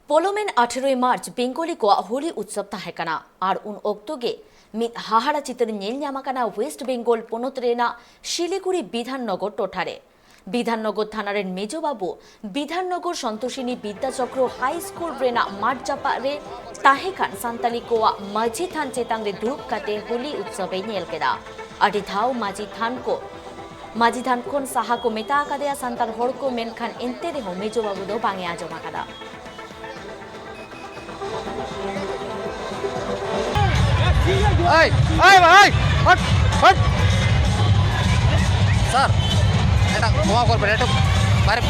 पोलोमेन 18 मार्च Bengali को होली उत्सव तहकना और उन ओक्तो गे मित हाहाड़ा चित्र नेल न्यामाकाना वेस्ट बेंगल पोनोत रेना शिलीगुड़ी विधाननगर टोठारे विधाननगर थानार मेजो बाबू विधाननगर सन्तोषिनी विद्याचक्र हाई स्कूल रेना माठ जापा रे ताहेखान सान्ताली कोआ माझी थान चेतांग रे धूप काटे होली उत्सव नेल केदा अडी धाव माझी थान खन साहा को मेता आकादेया सान्ताल हड़ को मेनखान एंते रेहो मेजो बाबू दो बांगे आजम आकादा Hey, hey, hey, hot, hot. Sir, এটা ক্ষমা করবেন, এটা বাইরে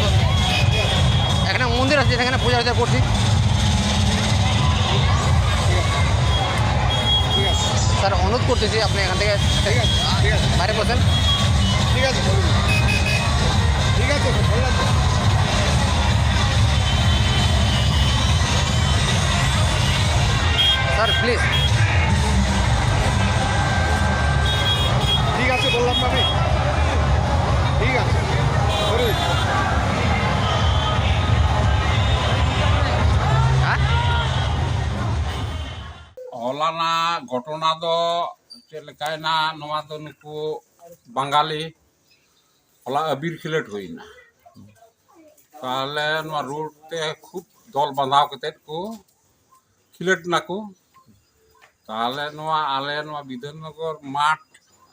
এখানে মন্দির আছে, এখানে পূজা অর্চনা করছি। স্যার অনুরোধ করতেছি আপনি এখান থেকে বাইরে বসেন। ঠিক আছে ঠিক আছে স্যার প্লিজ। ঠিক আছে বললাম না আমি ঠিক আছে हलाना घटना दो चेलकायना नवा दो नुकु बंगाली हला अबीर खिलट हुईना ताले नवा रोड ते खूब दल बांधाव कतेत को खिलट नाको ताले नवा आले नवा विधाननगर माठ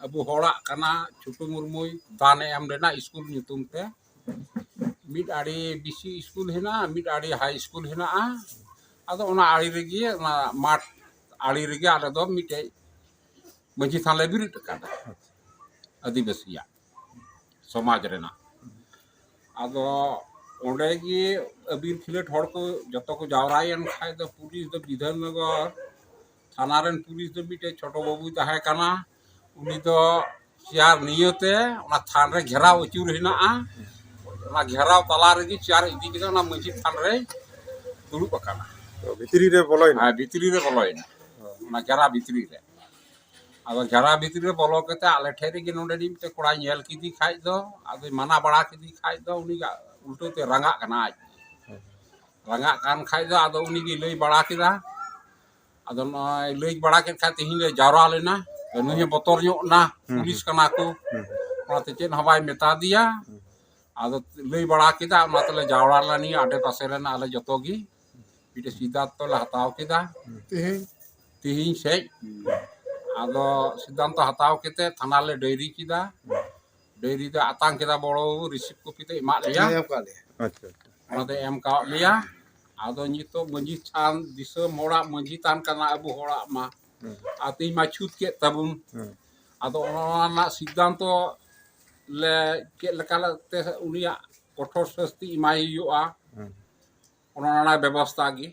अबु हड़ा कना छोटू मुर्मुई दाने एम रेना स्कूल ᱧᱩᱛᱩᱢ ते मिड आड़ी बीसी स्कूल हेना मिड आड़ी हाई स्कूल हेना आदो ओना आड़ी रेगी ओना माठ आड़ी रेगी आले दो मिटे मंजी थाले बिरिट कादा आदिवासिया समाज रेना आदो ओंडे गी अबीर खिलट हड़ को जतो को जावरायन खाय दो पुलिस दो विधाननगर थाना रेन पुलिस दो मिटे छोटो बाबू ताहे काना उनी दो चार नियते ओना थान रे घेराव अचूर हेना ओना घेराव तला रेगी चार इदी के ओना मंजी थान रे दुड़ुब अकाना ভিতরি রে বলই না भितरी रे बोलोयना ओना घेरा भितरी रे आदो घेरा भितरी रे बोलो कते आले ठेरी गे नोंडे निमते कोड़ा नेल किदी खाय दो आदो माना बड़ा किदी खाय दो उनी गा उल्टो ते रंगा कना आज रंगा कान खाय दो आदो उनी गे लई बड़ा किदा आदो लई बड़ा के खाते हिन ले जावरा लेना नुहे बतर ना पुलिस कना को ओनाते चेन हवाई मेता दिया आदो लई बड़ा किदा ओनाते जावरा लानी आडे पासे रेना आले जतोगी मिटे सिद्धांत ले हताव किदा तिहिन से आदो सिद्धांत हताव केते थाना ले डेयरी किदा डेयरी दे आतांग किदा बड़ो रिसीव कॉपी ते एमा लिया আচ্ছা ओनाते एम का लिया आदो नितो मंजी थान दिसो मोड़ा मंजी थान कना अबु होड़ा मा आती मा छूट के तबुन आदो ओना सिद्धांत ले के लकाला ते उनिया कठोर शास्ति इमाई हुआ ओना व्यवस्था गी